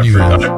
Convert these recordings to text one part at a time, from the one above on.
Anyways.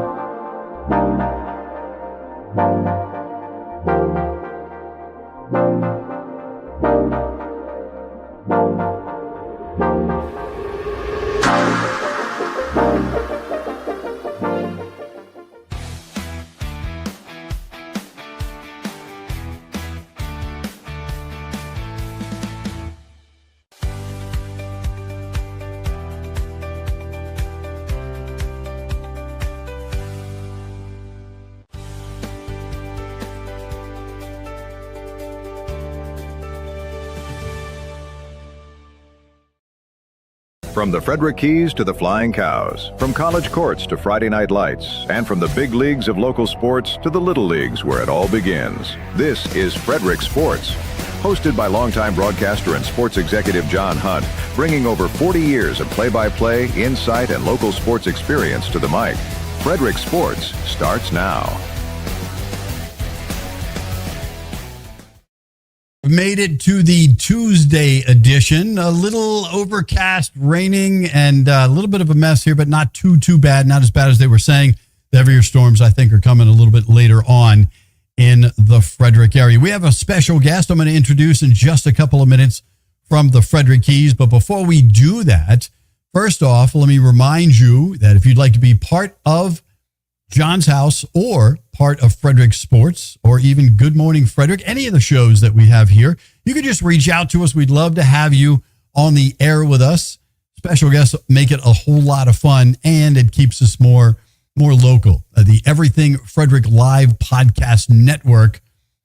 From the Frederick Keys to the Flying Cows, from college courts to Friday night lights, and from the big leagues of local sports to the little leagues where it all begins. This is Frederick Sports, hosted by longtime broadcaster and sports executive John Hunt, bringing over 40 years of play-by-play, insight, and local sports experience to the mic. Frederick Sports starts now. Made it to the Tuesday edition. A little overcast, raining, and a little bit of a mess here, but not too bad. Not as bad as they were saying. The heavier storms, I think, are coming a little bit later on in the Frederick area. We have a special guest I'm going to introduce in just a couple of minutes from the Frederick Keys. But before we do that, first off, let me remind you that if you'd like to be part of John's House or part of Frederick Sports or even Good Morning Frederick, any of the shows that we have here, you could just reach out to us. We'd love to have you on the air with us. Special guests make it a whole lot of fun, and it keeps us more local. The Everything Frederick Live Podcast Network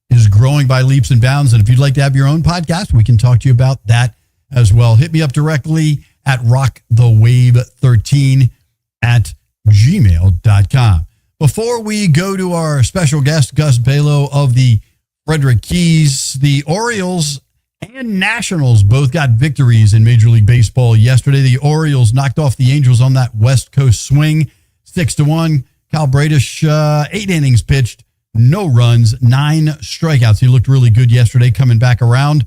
is growing by leaps and bounds, and if you'd like to have your own podcast, we can talk to you about that as well. Hit me up directly at rockthewave13@gmail.com. Before we go to our special guest, Gus Balow of the Frederick Keys, the Orioles and Nationals both got victories in Major League Baseball yesterday. The Orioles knocked off the Angels on that West Coast swing, 6-1. Kyle Bradish, 8 innings pitched, no runs, 9 strikeouts. He looked really good yesterday coming back around.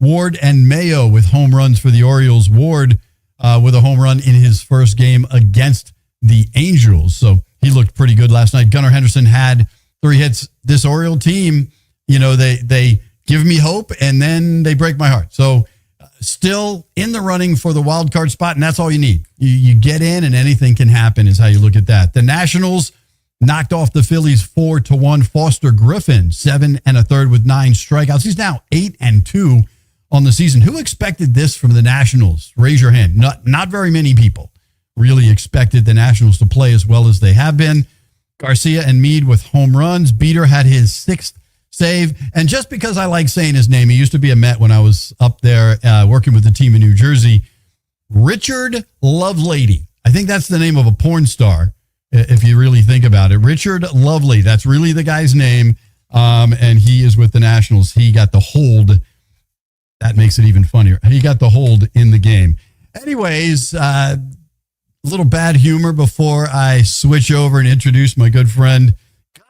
Ward and Mayo with home runs for the Orioles. Ward with a home run in his first game against the Angels. So he looked pretty good last night. Gunnar Henderson had 3 hits. This Oriole team, they give me hope and then they break my heart. So still in the running for the wild card spot, and that's all you need. You get in and anything can happen is how you look at that. The Nationals knocked off the Phillies 4-1. Foster Griffin, 7 1/3 with 9 strikeouts. He's now 8-2 on the season. Who expected this from the Nationals? Raise your hand. Not very many people really expected the Nationals to play as well as they have been. Garcia and Meade with home runs. Beater had his 6th save. And just because I like saying his name, he used to be a Met when I was up there working with the team in New Jersey. Richard Lovelady. I think that's the name of a porn star, if you really think about it. Richard Lovely. That's really the guy's name. And he is with the Nationals. He got the hold. That makes it even funnier. He got the hold in the game. Anyways, little bad humor before I switch over and introduce my good friend,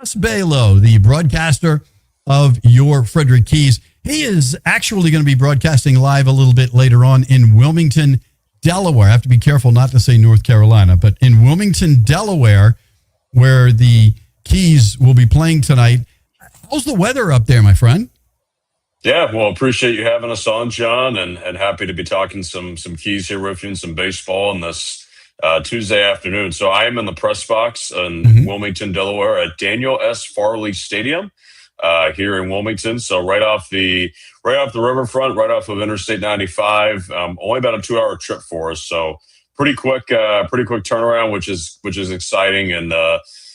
Gus Balow, the broadcaster of your Frederick Keys. He is actually going to be broadcasting live a little bit later on in Wilmington, Delaware. I have to be careful not to say North Carolina, but in Wilmington, Delaware, where the Keys will be playing tonight. How's the weather up there, my friend? Yeah, well, appreciate you having us on, John, and happy to be talking some Keys here with you and some baseball on this Tuesday afternoon. So I am in the press box in Wilmington, Delaware at Daniel S. Farley Stadium here in Wilmington. So right off the riverfront, right off of Interstate 95. Only about a 2-hour trip for us. So pretty quick turnaround, which is exciting. And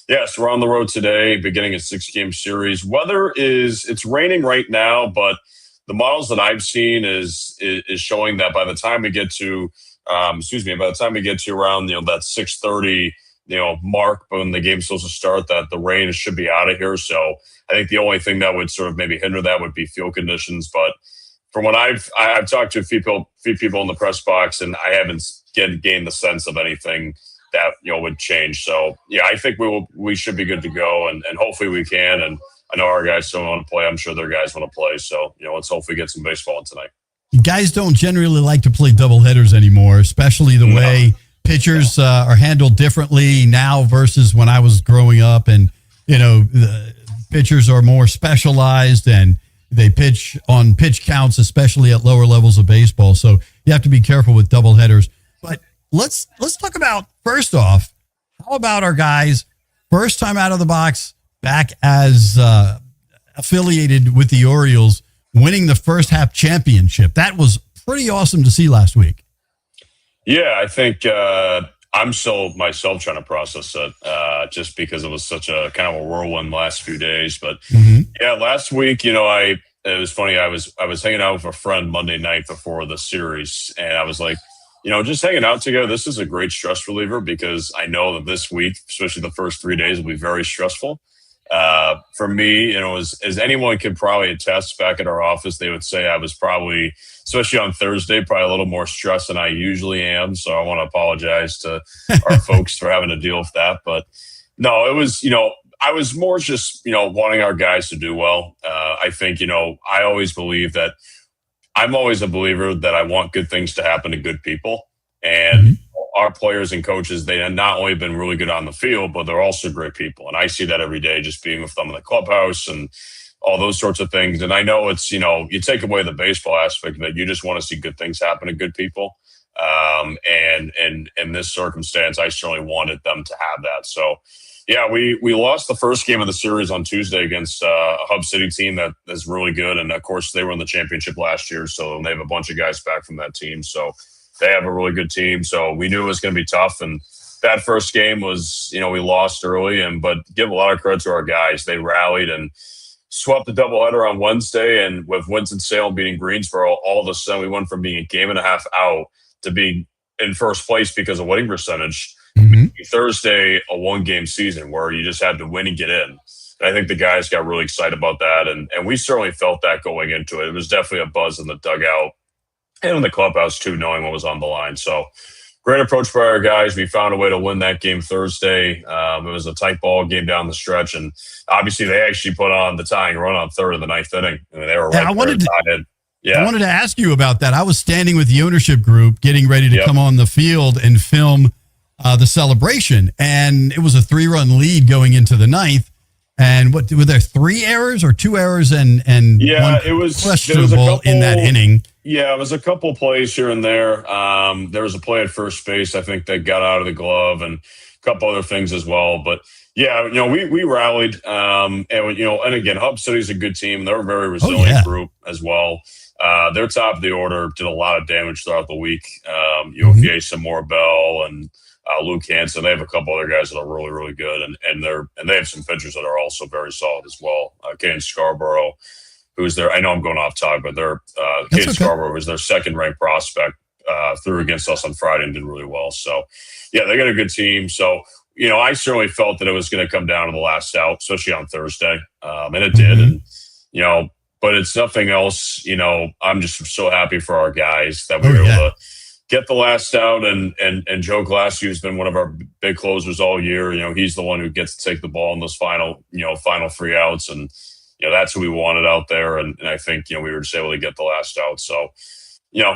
yes, we're on the road today, beginning a 6-game series. Weather it's raining right now, but the models that I've seen is showing that by the time we get to around that 6:30 mark when the game's supposed to start, that the rain should be out of here. So I think the only thing that would sort of maybe hinder that would be field conditions. But from what I've talked to a few people in the press box, and I haven't gained the sense of anything that would change. So yeah, I think we should be good to go, and hopefully we can. And I know our guys don't want to play. I'm sure their guys want to play. So let's hopefully get some baseball in tonight. Guys don't generally like to play doubleheaders anymore, especially the way pitchers are handled differently now versus when I was growing up, and the pitchers are more specialized and they pitch on pitch counts, especially at lower levels of baseball. So you have to be careful with doubleheaders. But let's talk about, first off, how about our guys first time out of the box back as affiliated with the Orioles, winning the first half championship? That was pretty awesome to see last week. Yeah, I think I'm still myself trying to process it just because it was such a kind of a whirlwind last few days. But yeah, last week, it was funny. I was hanging out with a friend Monday night before the series, and I was like, just hanging out together, this is a great stress reliever because I know that this week, especially the first 3 days, will be very stressful. For me, as anyone could probably attest back at our office, they would say I was probably, especially on Thursday, probably a little more stressed than I usually am. So I want to apologize to our folks for having to deal with that. But no, it was, I was more just, wanting our guys to do well. I think, I always believe that I'm always a believer that I want good things to happen to good people. And our players and coaches, they have not only been really good on the field, but they're also great people. And I see that every day just being with them in the clubhouse and all those sorts of things. And I know it's, you take away the baseball aspect of it, you just want to see good things happen to good people. And in this circumstance, I certainly wanted them to have that. So, yeah, we lost the first game of the series on Tuesday against a Hub City team that is really good. And, of course, they were in the championship last year, so they have a bunch of guys back from that team. So they have a really good team. So we knew it was going to be tough. And that first game was, we lost early. But give a lot of credit to our guys. They rallied and swept the doubleheader on Wednesday. And with Winston-Salem beating Greensboro, all of a sudden we went from being a game and a half out to being in first place because of winning percentage. Thursday, a one-game season where you just had to win and get in. And I think the guys got really excited about that. And we certainly felt that going into it. It was definitely a buzz in the dugout and in the clubhouse, too, knowing what was on the line. So great approach by our guys. We found a way to win that game Thursday. It was a tight ball game down the stretch. And obviously, they actually put on the tying run on third of the ninth inning. I mean, they were right I wanted to ask you about that. I was standing with the ownership group getting ready to come on the field and film the celebration. And it was a 3-run lead going into the ninth. And were there 3 errors or 2 errors and one it was questionable in that inning? Yeah, it was a couple plays here and there. There was a play at first base, I think, that got out of the glove, and a couple other things as well. But yeah, we rallied. And again, Hub City's a good team. They're a very resilient group as well. They're top of the order, did a lot of damage throughout the week. UFA, Samora Bell, and Luke Hansen. They have a couple other guys that are really, really good, and they have some pitchers that are also very solid as well. Caden Scarborough, who's their, I know I'm going off topic, but they're Caden Scarborough was their second-ranked prospect, threw against us on Friday and did really well. So, yeah, they got a good team. So, I certainly felt that it was going to come down to the last out, especially on Thursday, and it did. And but it's nothing else. I'm just so happy for our guys that we were able to get the last out, and Joe Glassie, who's been one of our big closers all year. He's the one who gets to take the ball in those final 3 outs, and that's who we wanted out there. And I think we were just able to get the last out. So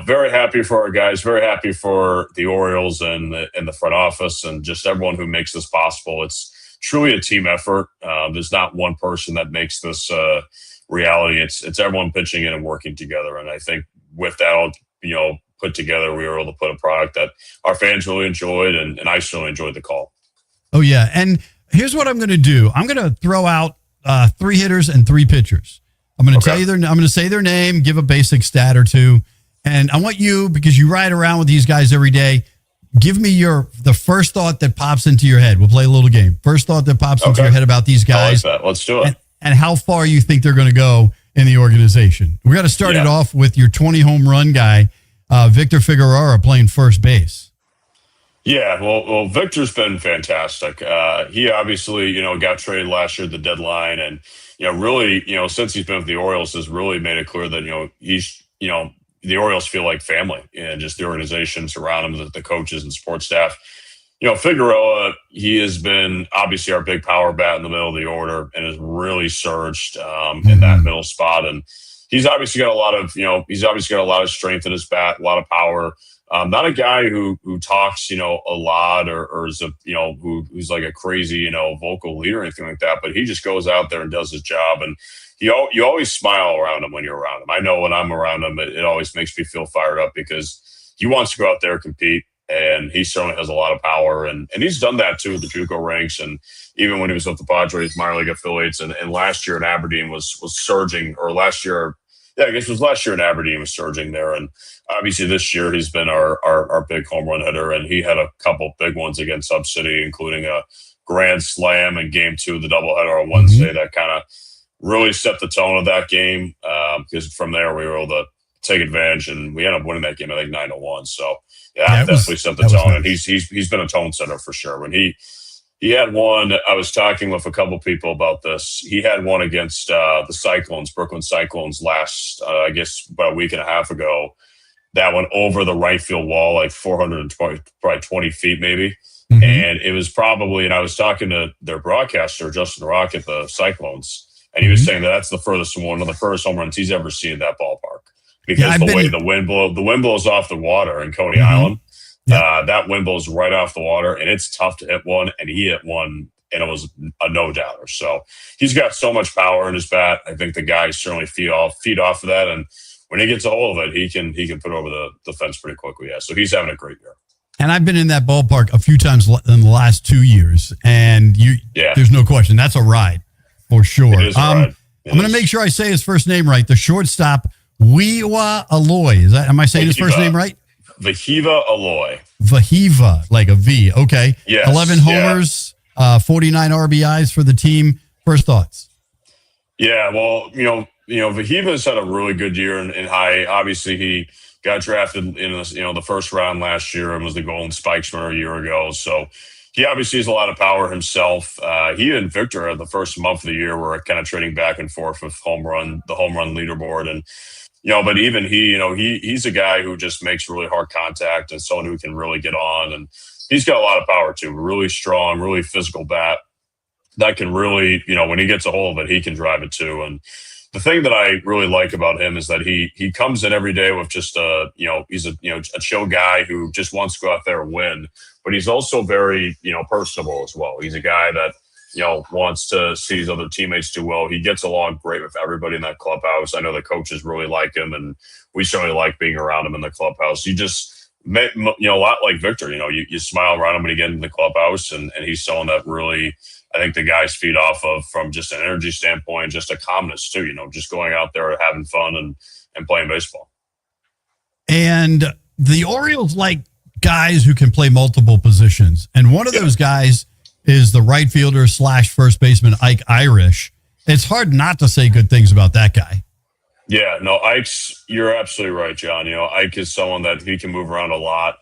very happy for our guys, very happy for the Orioles and the front office, and just everyone who makes this possible. It's truly a team effort. There's not one person that makes this reality. It's everyone pitching in and working together. And I think with that all put together, we were able to put a product that our fans really enjoyed, and I certainly enjoyed the call. Oh, yeah. And here's what I'm going to do. I'm going to throw out 3 hitters and 3 pitchers. I'm going to tell you I'm going to say their name, give a basic stat or two. And I want you, because you ride around with these guys every day, give me the first thought that pops into your head. We'll play a little game. First thought that pops into your head about these guys. I like that. Let's do it. And how far you think they're going to go in the organization. We got to start it off with your 20 home run guy, Victor Figueroa, playing first base. Yeah, well, Victor's been fantastic. He obviously, got traded last year at the deadline, and really, since he's been with the Orioles, has really made it clear that he's, the Orioles feel like family, and just the organization surround him, the coaches and support staff. Figueroa, he has been obviously our big power bat in the middle of the order, and has really surged in that middle spot. And he's obviously got a lot of, strength in his bat, a lot of power. Not a guy who talks, a lot or is who's like a crazy, vocal leader or anything like that. But he just goes out there and does his job, and you always smile around him when you're around him. I know when I'm around him, it always makes me feel fired up because he wants to go out there and compete, and he certainly has a lot of power, and he's done that too with the JUCO ranks, and even when he was with the Padres minor league affiliates, and last year in Aberdeen was surging, or last year. Yeah, I guess it was last year in Aberdeen was surging there. And obviously this year he's been our big home run hitter, and he had a couple big ones against Sub City, including a grand slam in game 2 of the doubleheader on Wednesday that kind of really set the tone of that game, because from there we were able to take advantage, and we ended up winning that game, I think 9-1. So yeah, definitely set the tone. Nice. And he's been a tone setter for sure. When he had one, I was talking with a couple people about this. He had one against the Cyclones, Brooklyn Cyclones last, I guess about a week and a half ago. That went over the right field wall, like 20 feet maybe. And it was probably, and I was talking to their broadcaster, Justin Rock at the Cyclones, and he was saying that that's the furthest one of the furthest home runs he's ever seen in that ballpark. Because way the wind blows off the water in Coney Island. That wind blows right off the water, and it's tough to hit one, and he hit one, and it was a no-doubter. So he's got so much power in his bat. I think the guys certainly feed off of that, and when he gets a hold of it, he can put over the fence pretty quickly. Yeah, so he's having a great year. And I've been in that ballpark a few times in the last 2 years, and there's no question. That's a ride for sure. It is a ride. I'm going to make sure I say his first name right. The shortstop, Weewa Aloy. Am I saying his first name right? Vahiva Aloy. Vahiva, like a V. Okay. Yes, 11 homers, 49 RBIs for the team. First thoughts? Yeah, well, Vahiva's had a really good year in high. Obviously, he got drafted in the first round last year and was the Golden Spikes winner a year ago. So he obviously has a lot of power himself. He and Victor, the first month of the year, were kind of trading back and forth with the home run leaderboard. And but even he's a guy who just makes really hard contact and someone who can really get on. And he's got a lot of power too. Really strong, really physical bat that can really, when he gets a hold of it, he can drive it too. And the thing that I really like about him is that he comes in every day with just he's a chill guy who just wants to go out there and win. But he's also very, personable as well. He's a guy that wants to see his other teammates do well. He gets along great with everybody in that clubhouse. I know the coaches really like him, and we certainly like being around him in the clubhouse. You just, a lot like Victor, you smile around him when you get in the clubhouse, and he's someone that really, I think the guys feed off of from just an energy standpoint, just a calmness too, just going out there having fun and playing baseball. And the Orioles like guys who can play multiple positions. And one of those guys is the right fielder / first baseman, Ike Irish. It's hard not to say good things about that guy. Yeah, no, you're absolutely right, John. Ike is someone that he can move around a lot.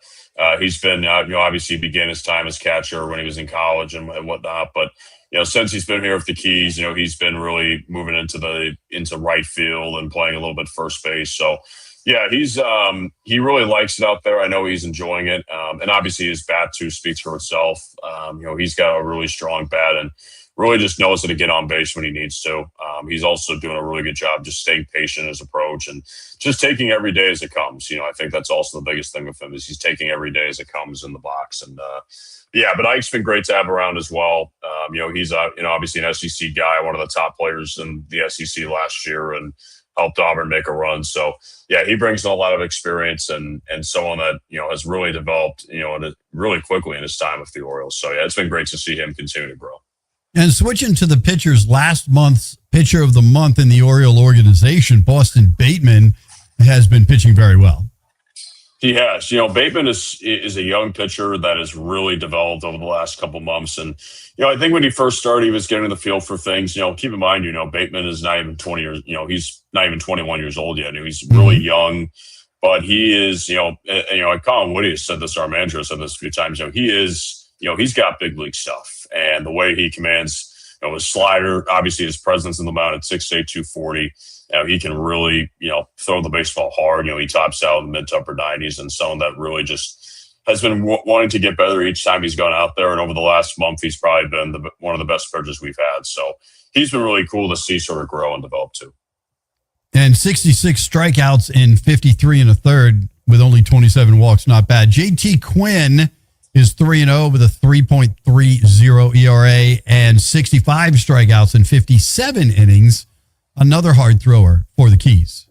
He's been, obviously began his time as catcher when he was in college and whatnot. But, since he's been here with the Keys, he's been really moving into right field and playing a little bit first base. So, yeah, he really likes it out there. I know he's enjoying it. And obviously his bat too speaks for itself. He's got a really strong bat and really just knows how to get on base when he needs to. He's also doing a really good job just staying patient in his approach and just taking every day as it comes. I think that's also the biggest thing with him is he's taking every day as it comes in the box. And but Ike's been great to have around as well. He's obviously an SEC guy, one of the top players in the SEC last year, and helped Auburn make a run. So yeah, he brings in a lot of experience and someone that, has really developed, really quickly in his time with the Orioles. So yeah, it's been great to see him continue to grow. And switching to the pitchers, last month's pitcher of the month in the Oriole organization, Boston Bateman, has been pitching very well. He has. Bateman is a young pitcher that has really developed over the last couple months. And, I think when he first started, he was getting the feel for things. Keep in mind, Bateman is not even 20 years, he's not even 21 years old yet. He's really young, but he is, Colin Woody has said this, our manager has said this a few times, he is, he's got big league stuff. And the way he commands, his slider, obviously his presence in the mound at 6'8", 240, he can really, throw the baseball hard. He tops out in the mid to upper 90s, and someone that really just has been wanting to get better each time he's gone out there. And over the last month, he's probably been one of the best pitchers we've had. So he's been really cool to see sort of grow and develop too. And 66 strikeouts in 53 1/3 with only 27 walks. Not bad. JT Quinn is 3-0 with a 3.30 ERA and 65 strikeouts in 57 innings. Another hard thrower for the Keys.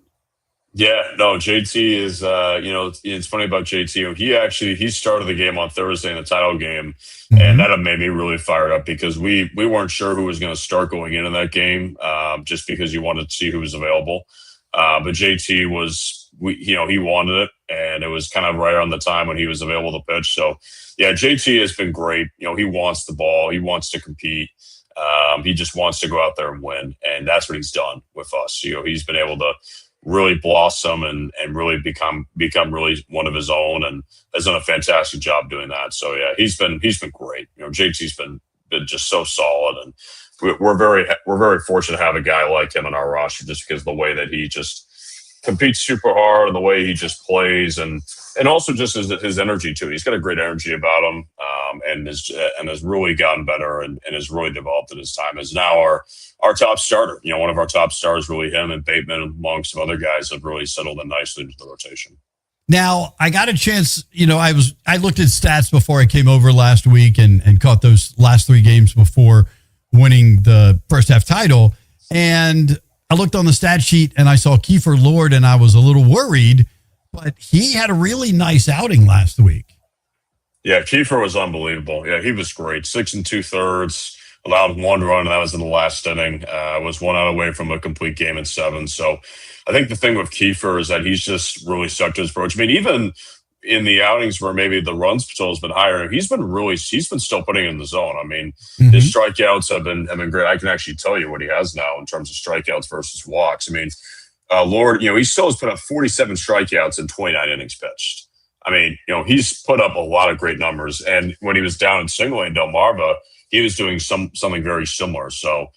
Yeah, no, JT is, it's funny about JT. He started the game on Thursday in the title game, and that made me really fired up because we weren't sure who was going to start going into that game, just because you wanted to see who was available. But JT he wanted it, and it was kind of right on the time when he was available to pitch. So, yeah, JT has been great. He wants the ball. He wants to compete. He just wants to go out there and win, and that's what he's done with us. He's been able to really blossom and really become really one of his own, and has done a fantastic job doing that. So yeah, he's been great. JT's been just so solid, and we're very fortunate to have a guy like him on our roster, just because of the way that he just competes super hard and the way he just plays, and also just his energy too. He's got a great energy about him, and has really gotten better and has really developed in his time. Is now our top starter. One of our top stars, really him, and Bateman, among some other guys, have really settled in nicely into the rotation. Now, I got a chance, I looked at stats before I came over last week and caught those last 3 games before winning the first half title. And I looked on the stat sheet and I saw Kiefer Lord, and I was a little worried, but he had a really nice outing last week. Yeah, Kiefer was unbelievable. Yeah, he was great. 6 2/3, allowed 1 run, and that was in the last inning. Was 1 out away from a complete game in 7. So I think the thing with Kiefer is that he's just really stuck to his approach. I mean, even in the outings where maybe the runs total has been higher, he's been still putting it in the zone. I mean, his strikeouts have been great. I can actually tell you what he has now in terms of strikeouts versus walks. I mean, Lord, he still has put up 47 strikeouts in 29 innings pitched. I mean, he's put up a lot of great numbers. And when he was down in single A in Delmarva, he was doing something very similar. So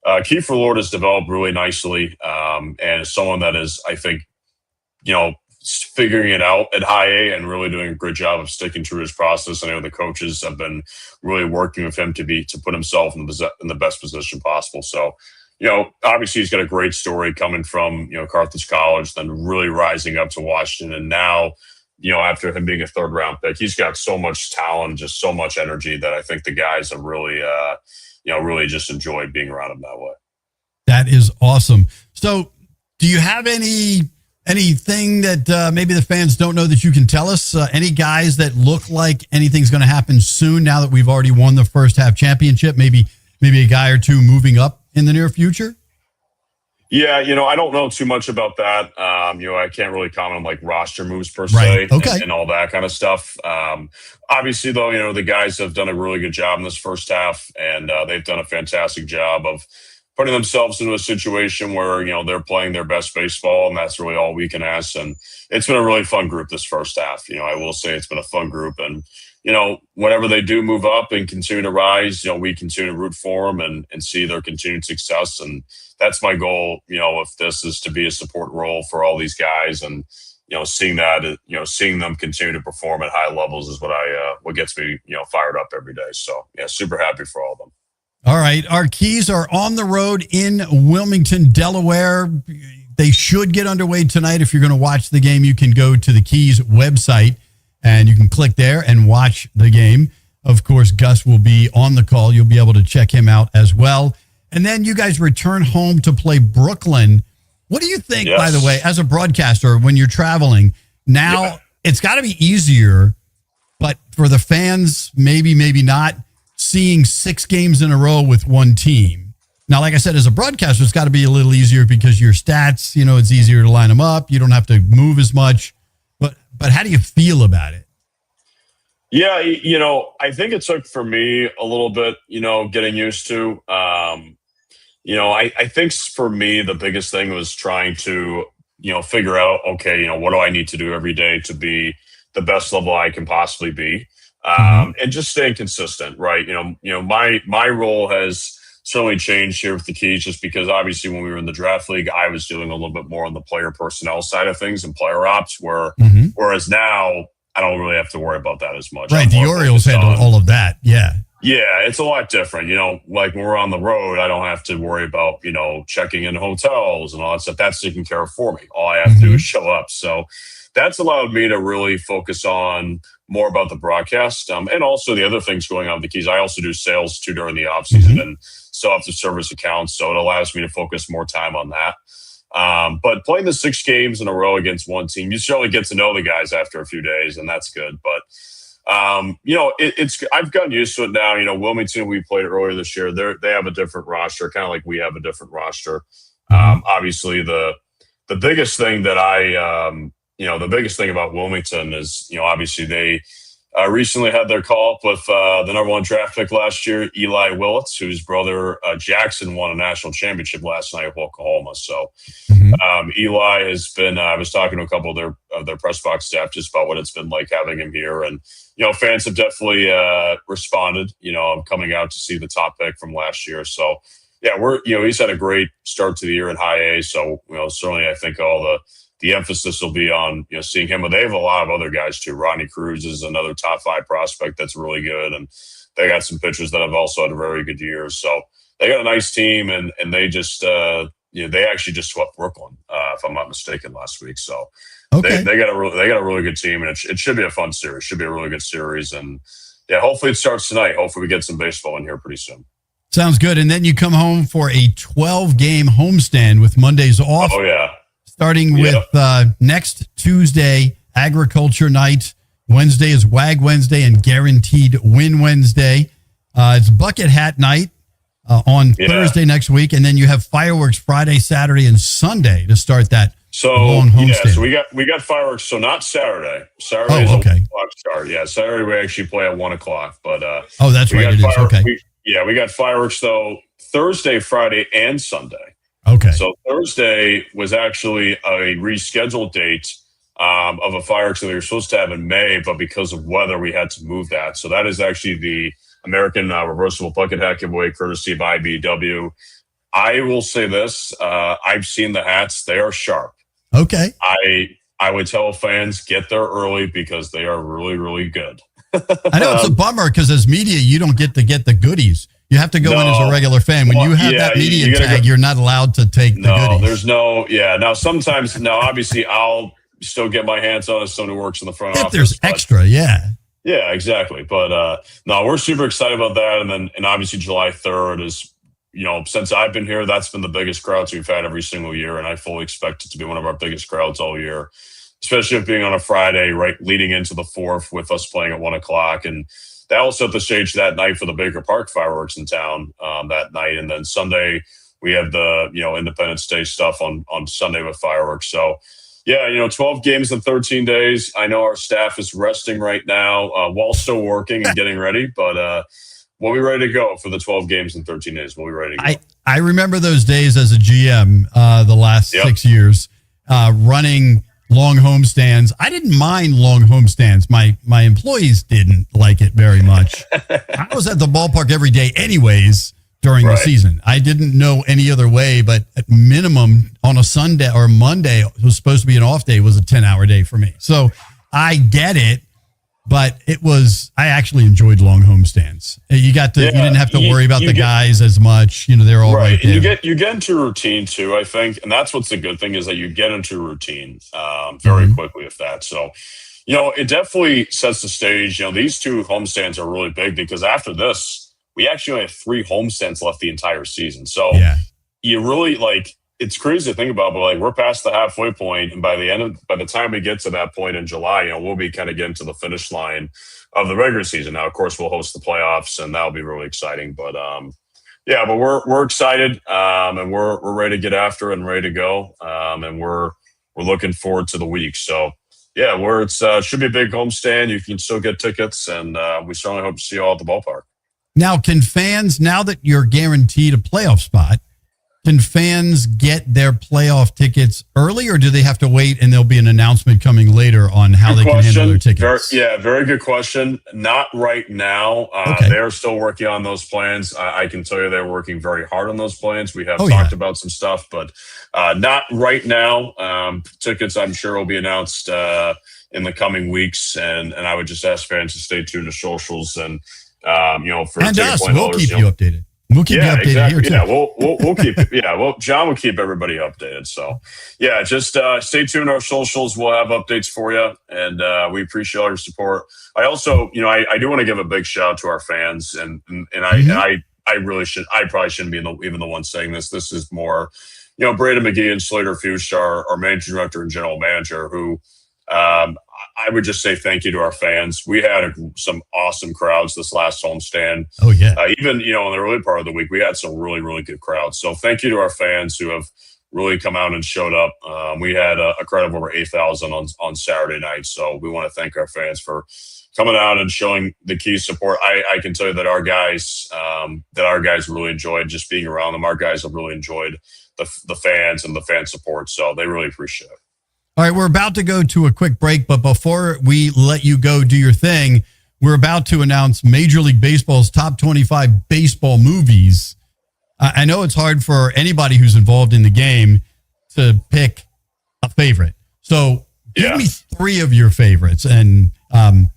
Kiefer Lord has developed really nicely, and is someone that is, I think, figuring it out at high A and really doing a great job of sticking to his process. I know the coaches have been really working with him to put himself in the best position possible. So, obviously he's got a great story coming from, Carthage College, then really rising up to Washington. And now, after him being a 3rd round pick, he's got so much talent, just so much energy that I think the guys have really, really just enjoyed being around him that way. That is awesome. So do you have anything that maybe the fans don't know that you can tell us? Any guys that look like anything's going to happen soon now that we've already won the first half championship? Maybe a guy or two moving up in the near future? Yeah, I don't know too much about that. I can't really comment on like roster moves per se, okay, and all that kind of stuff. Obviously, though, the guys have done a really good job in this first half, and they've done a fantastic job of putting themselves into a situation where, they're playing their best baseball, and that's really all we can ask. And it's been a really fun group this first half. I will say it's been a fun group, and whenever they do move up and continue to rise, we continue to root for them and see their continued success. And that's my goal, if this is to be a support role for all these guys, and, seeing them continue to perform at high levels is what gets me, fired up every day. So yeah, super happy for all of them. All right. Our Keys are on the road in Wilmington, Delaware. They should get underway tonight. If you're going to watch the game, you can go to the Keys website and you can click there and watch the game. Of course, Gus will be on the call. You'll be able to check him out as well. And then you guys return home to play Brooklyn. What do you think, by the way, as a broadcaster, when you're traveling now, It's got to be easier, but for the fans, maybe not, seeing 6 games in a row with one team. Now, like I said, as a broadcaster, it's got to be a little easier because your stats, it's easier to line them up. You don't have to move as much. But how do you feel about it? Yeah, I think it took for me a little bit, getting used to. I think for me, the biggest thing was trying to, figure out, okay, what do I need to do every day to be the best level I can possibly be? And just staying consistent, right? My role has certainly changed here with the Keys, just because obviously when we were in the draft league, I was doing a little bit more on the player personnel side of things and player ops, whereas now I don't really have to worry about that as much. Right. The Orioles handle all of that. Yeah. Yeah. It's a lot different. Like when we're on the road, I don't have to worry about, checking in hotels and all that stuff. That's taken care of for me. All I have to do is show up. So that's allowed me to really focus on more about the broadcast, and also the other things going on with the Keys. I also do sales too during the off season, and still have to service accounts, so it allows me to focus more time on that. But playing the 6 games in a row against one team, you certainly get to know the guys after a few days, and that's good. But I've gotten used to it now. Wilmington, we played earlier this year. They have a different roster, kind of like we have a different roster. Obviously, the biggest thing that the biggest thing about Wilmington is, obviously they recently had their call up with the number 1 draft pick last year, Eli Willits, whose brother Jackson won a national championship last night with Oklahoma. So Eli has been. I was talking to a couple of their press box staff just about what it's been like having him here, and fans have definitely responded. Coming out to see the top pick from last year. So yeah, he's had a great start to the year in high A. So certainly I think all the emphasis will be on seeing him. But they have a lot of other guys too. Rodney Cruz is another top 5 prospect that's really good, and they got some pitchers that have also had a very good year. So they got a nice team, and they just they actually just swept Brooklyn, if I'm not mistaken, last week. So they got a really good team, and it should be a fun series. Should be a really good series, and yeah, hopefully it starts tonight. Hopefully we get some baseball in here pretty soon. Sounds good. And then you come home for a 12-game homestand with Mondays off. Oh yeah. Starting with next Tuesday, Agriculture Night. Wednesday is WAG Wednesday and Guaranteed Win Wednesday. It's Bucket Hat Night on Thursday next week. And then you have fireworks Friday, Saturday, and Sunday to start that long homestand. So we got fireworks. So not Saturday. Saturday is a 1 o'clock start. Yeah, Saturday we actually play at 1 o'clock. But that's right. It is. Okay. We got fireworks, though, Thursday, Friday, and Sunday. Okay. So Thursday was actually a rescheduled date of a fireworks that we were supposed to have in May, but because of weather, we had to move that. So that is actually the American Reversible Bucket Hat giveaway, courtesy of IBW. I will say this. I've seen the hats. They are sharp. Okay. I would tell fans, get there early because they are really, really good. I know it's a bummer because as media, you don't get the goodies. You have to go in as a regular fan. When you have that media tag, you're not allowed to take the goodies. There's no, Now, sometimes, obviously, I'll still get my hands on it as someone who works in the front office. If there's extra, yeah. Yeah, exactly. But no, we're super excited about that. And obviously, July 3rd is, since I've been here, that's been the biggest crowds we've had every single year. And I fully expect it to be one of our biggest crowds all year, especially if being on a Friday, right, leading into the 4th with us playing at 1 o'clock. And that will set the stage that night for the Baker Park fireworks in town that night. And then Sunday, we have the, Independence Day stuff on Sunday with fireworks. So, 12 games in 13 days. I know our staff is resting right now while still working and getting ready, but we'll be ready to go for the 12 games in 13 days. We'll be ready to go. I remember those days as a GM the last 6 years running long homestands. I didn't mind long homestands. My employees didn't like it very much. I was at the ballpark every day anyways during the season. I didn't know any other way, but at minimum on a Sunday or Monday, it was supposed to be an off day, was a 10-hour day for me. So I get it, but I actually enjoyed long homestands. You didn't have to worry about the guys as much. They're all right there. You get into routine too, I think. And that's what's the good thing is that you get into routine very quickly with that. So, it definitely sets the stage. These 2 homestands are really big because after this, we actually only have 3 homestands left the entire season. So you really it's crazy to think about, but we're past the halfway point, and by the time we get to that point in July, we'll be kind of getting to the finish line of the regular season. Now, of course, we'll host the playoffs, and that'll be really exciting. But but we're excited, and we're ready to get after it and ready to go, and we're looking forward to the week. So it should be a big homestand. You can still get tickets, and we certainly hope to see you all at the ballpark. Now, can fans, now that you're guaranteed a playoff spot, can fans get their playoff tickets early, or do they have to wait and there'll be an announcement coming later on how they can handle their tickets? Very good question. Not right now. They're still working on those plans. I can tell you they're working very hard on those plans. We have talked about some stuff, but not right now. Tickets, I'm sure, will be announced in the coming weeks, and I would just ask fans to stay tuned to socials and for and us. We'll keep you updated. We'll keep you updated here too. Yeah, we'll keep. Yeah, well, John will keep everybody updated. So, yeah, just stay tuned to our socials. We'll have updates for you, and we appreciate all your support. I also, I do want to give a big shout out to our fans, and I really should. I probably shouldn't be even the one saying this. This is more, Braden McGee and Slater Fuchs, our managing director and general manager, who I would just say thank you to our fans. We had some awesome crowds this last homestand. Oh, yeah. Even, in the early part of the week, we had some really, really good crowds. So thank you to our fans who have really come out and showed up. We had a crowd of over 8,000 on Saturday night. So we want to thank our fans for coming out and showing the Keys support. I can tell you that our guys really enjoyed just being around them. Our guys have really enjoyed the fans and the fan support. So they really appreciate it. All right, we're about to go to a quick break, but before we let you go do your thing, we're about to announce Major League Baseball's top 25 baseball movies. I know it's hard for anybody who's involved in the game to pick a favorite. So give me 3 of your favorites, and, I'll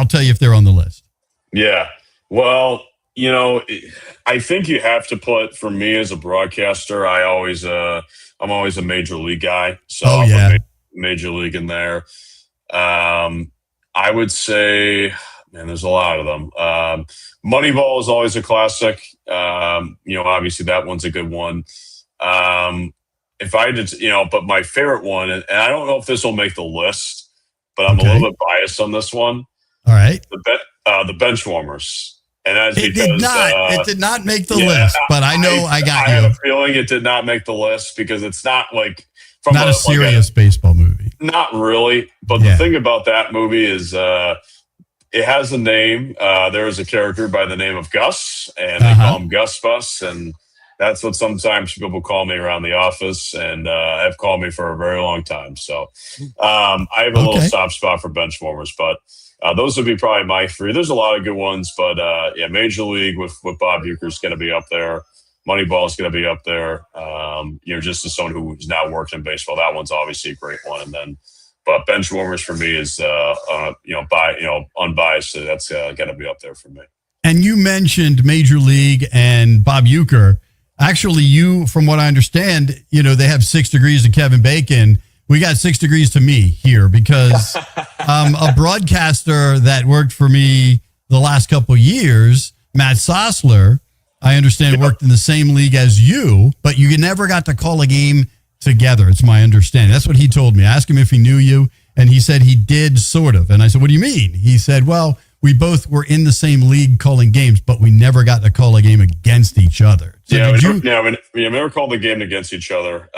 tell you if they're on the list. Yeah. Well, I think you have to put, for me as a broadcaster, I'm always a major league guy. So I'll put major league in there. I would say, man, there's a lot of them. Moneyball is always a classic. Obviously that one's a good one. If I did, but my favorite one, and I don't know if this will make the list, but I'm a little bit biased on this one. All right. The Benchwarmers. And that's it did not make the list, list, but I know I got you. I have a feeling it did not make the list because it's not like from not a serious baseball movie. Not really. But the thing about that movie is it has a name. There is a character by the name of Gus, and they call him Gus Bus, and that's what sometimes people call me around the office, and have called me for a very long time. So I have a little soft spot for Benchwarmers, but those would be probably my 3. There's a lot of good ones, but Major League with Bob Uecker is going to be up there. Moneyball is going to be up there. Just as someone who's now working in baseball, that one's obviously a great one. And then, but Benchwarmers for me is, unbiased. So that's going to be up there for me. And you mentioned Major League and Bob Uecker. Actually, from what I understand, they have 6 degrees to Kevin Bacon. We got 6 degrees to me here because a broadcaster that worked for me the last couple of years, Matt Sossler, I understand worked in the same league as you, but you never got to call a game together. It's my understanding. That's what he told me. I asked him if he knew you, and he said he did sort of. And I said, what do you mean? He said, well, we both were in the same league calling games, but we never got to call a game against each other. So we never called the game against each other.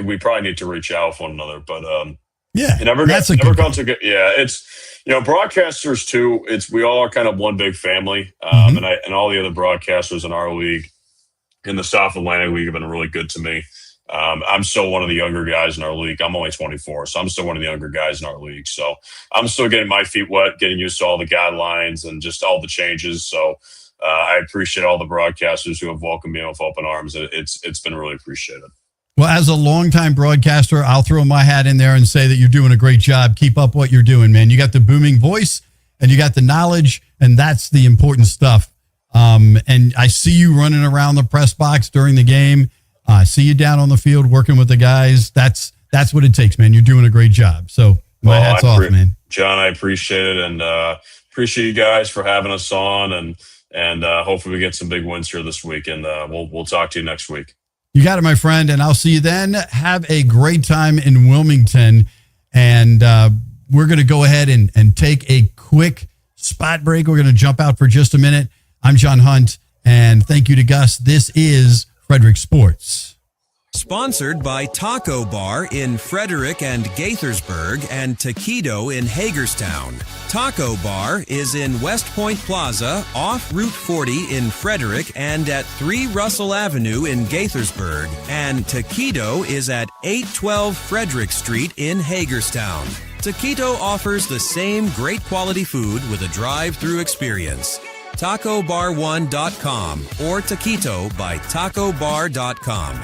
We probably need to reach out with one another, but broadcasters too. We all are kind of one big family, and all the other broadcasters in our league, in the South Atlantic League, have been really good to me. I'm still one of the younger guys in our league. I'm only 24, so I'm still one of the younger guys in our league. So I'm still getting my feet wet, getting used to all the guidelines and just all the changes. So I appreciate all the broadcasters who have welcomed me with open arms. It's been really appreciated. Well, as a longtime broadcaster, I'll throw my hat in there and say that you're doing a great job. Keep up what you're doing, man. You got the booming voice and you got the knowledge, and that's the important stuff. And I see you running around the press box during the game. I see you down on the field working with the guys. That's what it takes, man. You're doing a great job. So my hat's off, man. John, I appreciate it, and appreciate you guys for having us on, and hopefully we get some big wins here this week, and we'll talk to you next week. You got it, my friend, and I'll see you then. Have a great time in Wilmington, and we're going to go ahead and take a quick spot break. We're going to jump out for just a minute. I'm John Hunt, and thank you to Gus. This is Frederick Sports. Sponsored by Taco Bar in Frederick and Gaithersburg and Taquito in Hagerstown. Taco Bar is in West Point Plaza, off Route 40 in Frederick and at 3 Russell Avenue in Gaithersburg. And Taquito is at 812 Frederick Street in Hagerstown. Taquito offers the same great quality food with a drive-through experience. TacoBar1.com or Taquito by TacoBar.com.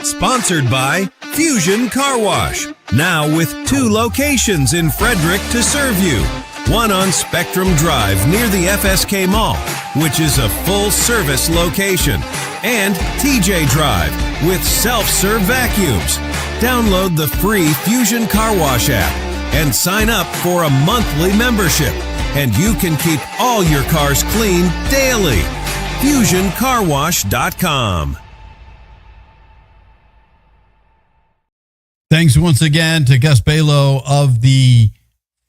Sponsored by Fusion Car Wash, now with 2 locations in Frederick to serve you. one on Spectrum Drive near the FSK Mall, which is a full-service location, and TJ Drive with self-serve vacuums. Download the free Fusion Car Wash app and sign up for a monthly membership, and you can keep all your cars clean daily. FusionCarWash.com. Thanks once again to Gus Balow of the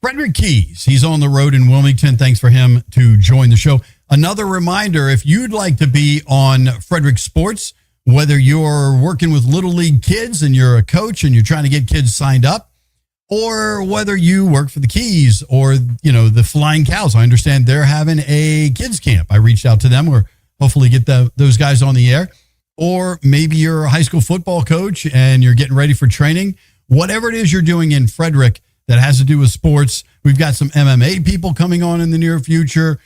Frederick Keys. He's on the road in Wilmington. Thanks for him to join the show. Another reminder, if you'd like to be on Frederick Sports, whether you're working with Little League kids and you're a coach and you're trying to get kids signed up, or whether you work for the Keys or, the Flying Cows. I understand they're having a kids camp. I reached out to them, or hopefully get those guys on the air. Or maybe you're a high school football coach and you're getting ready for training. Whatever it is you're doing in Frederick that has to do with sports, we've got some MMA people coming on in the near future,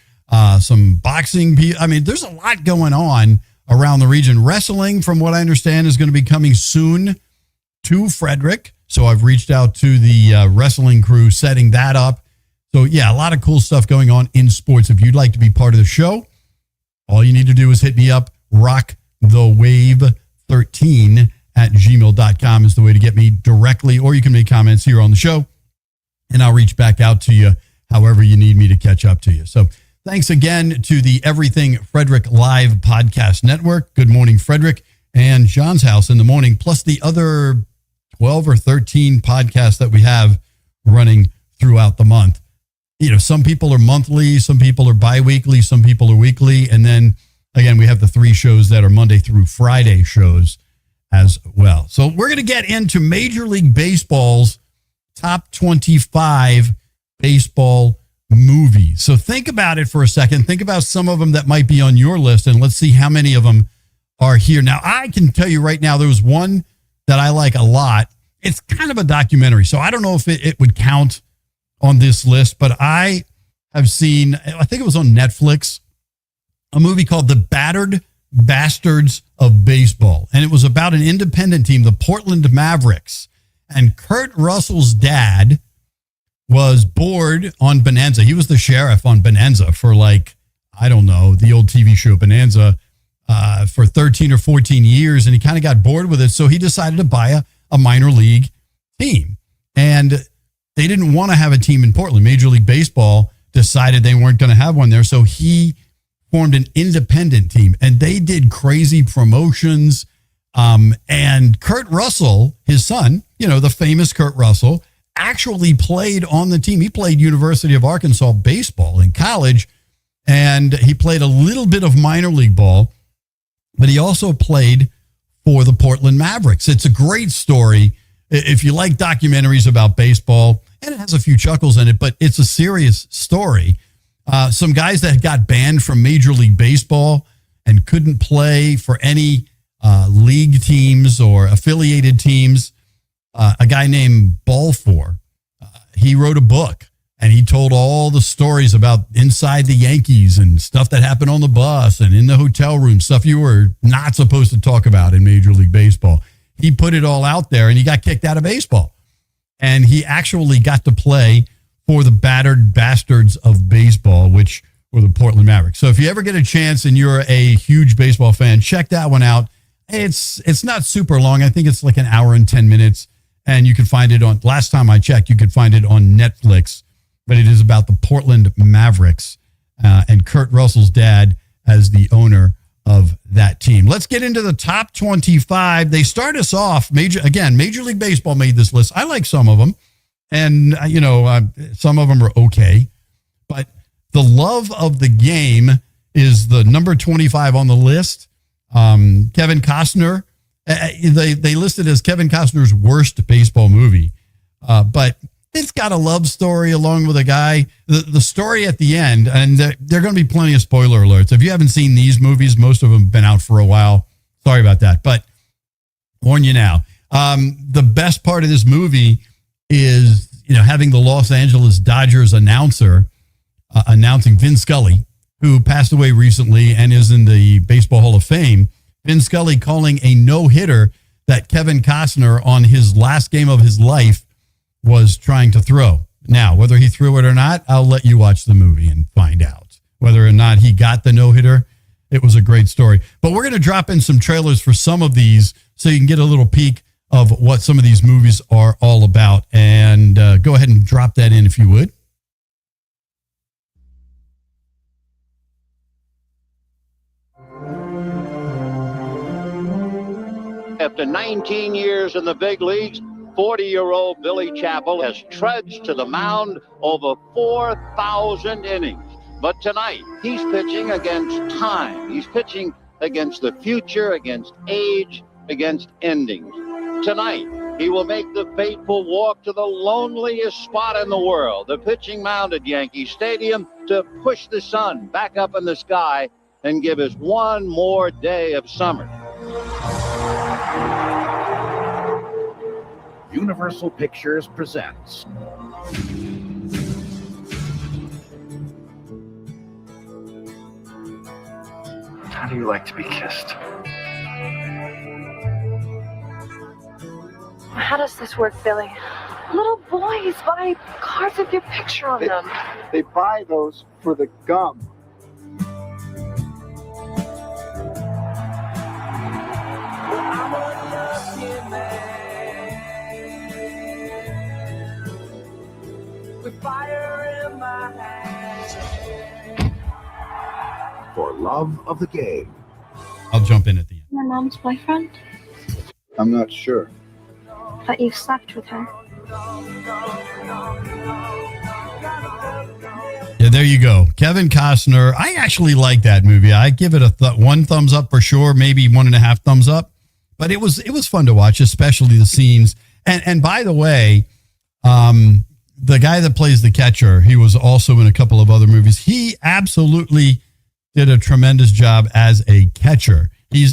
some boxing people. I mean, there's a lot going on around the region. Wrestling, from what I understand, is going to be coming soon to Frederick. So I've reached out to the wrestling crew setting that up. So yeah, a lot of cool stuff going on in sports. If you'd like to be part of the show, all you need to do is hit me up. rockthewave13@gmail.com is the way to get me directly, or you can make comments here on the show and I'll reach back out to you however you need me to catch up to you. So thanks again to the Everything Frederick Live Podcast Network. Good morning, Frederick, and John's House in the morning, plus the other 12 or 13 podcasts that we have running throughout the month. Some people are monthly, some people are bi-weekly, some people are weekly, and then again, we have the 3 shows that are Monday through Friday shows as well. So we're going to get into Major League Baseball's top 25 baseball movies. So think about it for a second. Think about some of them that might be on your list, and let's see how many of them are here. Now, I can tell you right now, there was one that I like a lot. It's kind of a documentary, so I don't know if it would count on this list, but I have seen, I think it was on Netflix, a movie called The Battered Bastards of Baseball. And it was about an independent team, the Portland Mavericks. And Kurt Russell's dad was bored on Bonanza. He was the sheriff on Bonanza for the old TV show Bonanza for 13 or 14 years. And he kind of got bored with it. So he decided to buy a minor league team. And they didn't want to have a team in Portland. Major League Baseball decided they weren't going to have one there. So he formed an independent team, and they did crazy promotions. And Kurt Russell, his son, the famous Kurt Russell, actually played on the team. He played University of Arkansas baseball in college, and he played a little bit of minor league ball, but he also played for the Portland Mavericks. It's a great story. If you like documentaries about baseball, and it has a few chuckles in it, but it's a serious story. Some guys that got banned from Major League Baseball and couldn't play for any league teams or affiliated teams. A guy named Balfour, he wrote a book, and he told all the stories about inside the Yankees and stuff that happened on the bus and in the hotel room, stuff you were not supposed to talk about in Major League Baseball. He put it all out there, and he got kicked out of baseball. And he actually got to play for the Battered Bastards of Baseball, which were the Portland Mavericks. So if you ever get a chance and you're a huge baseball fan, check that one out. It's not super long. I think it's like an hour and 10 minutes. And you can find it on, last time I checked, you could find it on Netflix. But it is about the Portland Mavericks and Kurt Russell's dad as the owner of that team. Let's get into the top 25. They start us off, Major League Baseball made this list. I like some of them. And, some of them are okay. But the love of the game is the number 25 on the list. Kevin Costner, they listed as Kevin Costner's worst baseball movie. But it's got a love story along with a guy. The story at the end, and there are going to be plenty of spoiler alerts. If you haven't seen these movies, most of them have been out for a while. Sorry about that. But warn you now. The best part of this movie is, having the Los Angeles Dodgers announcer announcing Vin Scully, who passed away recently and is in the Baseball Hall of Fame. Vin Scully calling a no-hitter that Kevin Costner on his last game of his life was trying to throw. Now, whether he threw it or not, I'll let you watch the movie and find out. Whether or not he got the no-hitter, it was a great story. But we're going to drop in some trailers for some of these so you can get a little peek of what some of these movies are all about. And go ahead and drop that in if you would. After 19 years in the big leagues, 40-year-old Billy Chappell has trudged to the mound over 4,000 innings. But tonight, he's pitching against time. He's pitching against the future, against age, against endings. Tonight, he will make the fateful walk to the loneliest spot in the world, the pitching mound at Yankee Stadium, to push the sun back up in the sky and give us one more day of summer. Universal Pictures presents How do you like to be kissed? How does this work, Billy? Little boys buy cards with your picture on them. They buy those for the gum. For Love of the Game. I'll jump in at the end. Your mom's boyfriend? I'm not sure. But you slept with her. Yeah, there you go. Kevin Costner. I actually like that movie. I give it a one thumbs up for sure, maybe 1.5 thumbs up. But it was fun to watch, especially the scenes. And by the way, the guy that plays the catcher, he was also in a couple of other movies. He absolutely did a tremendous job as a catcher. He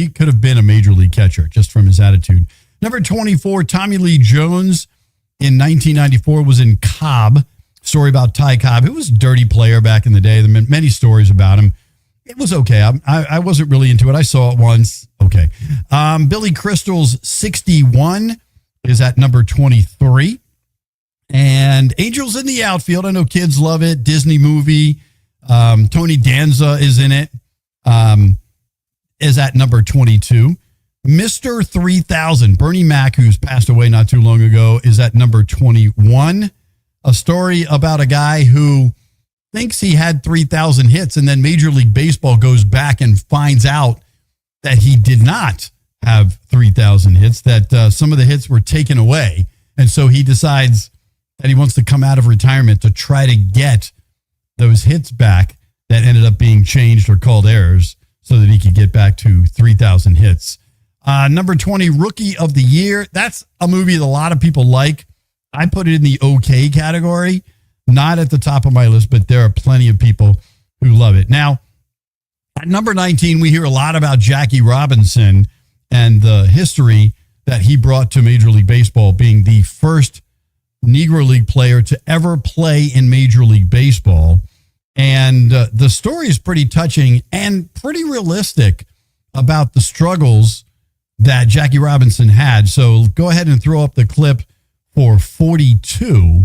could have been a major league catcher just from his attitude. Number 24, Tommy Lee Jones in 1994 was in Cobb. Story about Ty Cobb, who was a dirty player back in the day. There have been many stories about him. It was okay. I wasn't really into it. I saw it once. Okay. Billy Crystal's 61 is at number 23. And Angels in the Outfield. I know kids love it. Disney movie. Tony Danza is in it. Is at number 22. Mr. 3000, Bernie Mac, who's passed away not too long ago, is at number 21. A story about a guy who thinks he had 3,000 hits, and then Major League Baseball goes back and finds out that he did not have 3,000 hits, that some of the hits were taken away. And so he decides that he wants to come out of retirement to try to get those hits back that ended up being changed or called errors so that he could get back to 3,000 hits. Number 20, Rookie of the Year. That's a movie that a lot of people like. I put it in the okay category, not at the top of my list, but there are plenty of people who love it. Now, at number 19, we hear a lot about Jackie Robinson and the history that he brought to Major League Baseball, being the first Negro League player to ever play in Major League Baseball. And the story is pretty touching and pretty realistic about the struggles that Jackie Robinson had. So go ahead and throw up the clip for 42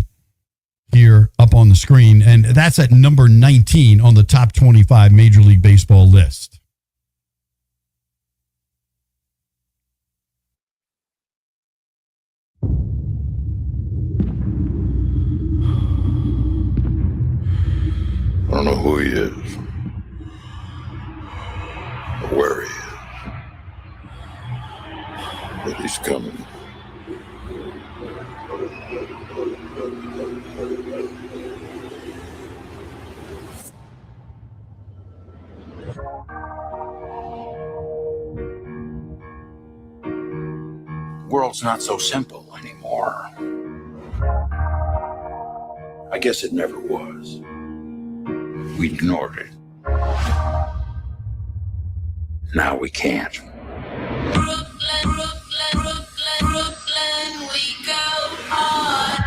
here up on the screen. And that's at number 19 on the top 25 Major League Baseball list. I don't know who he is or where he is, but he's coming. World's not so simple anymore. I guess it never was. We ignored it. Now we can't. Brooklyn, we go hard.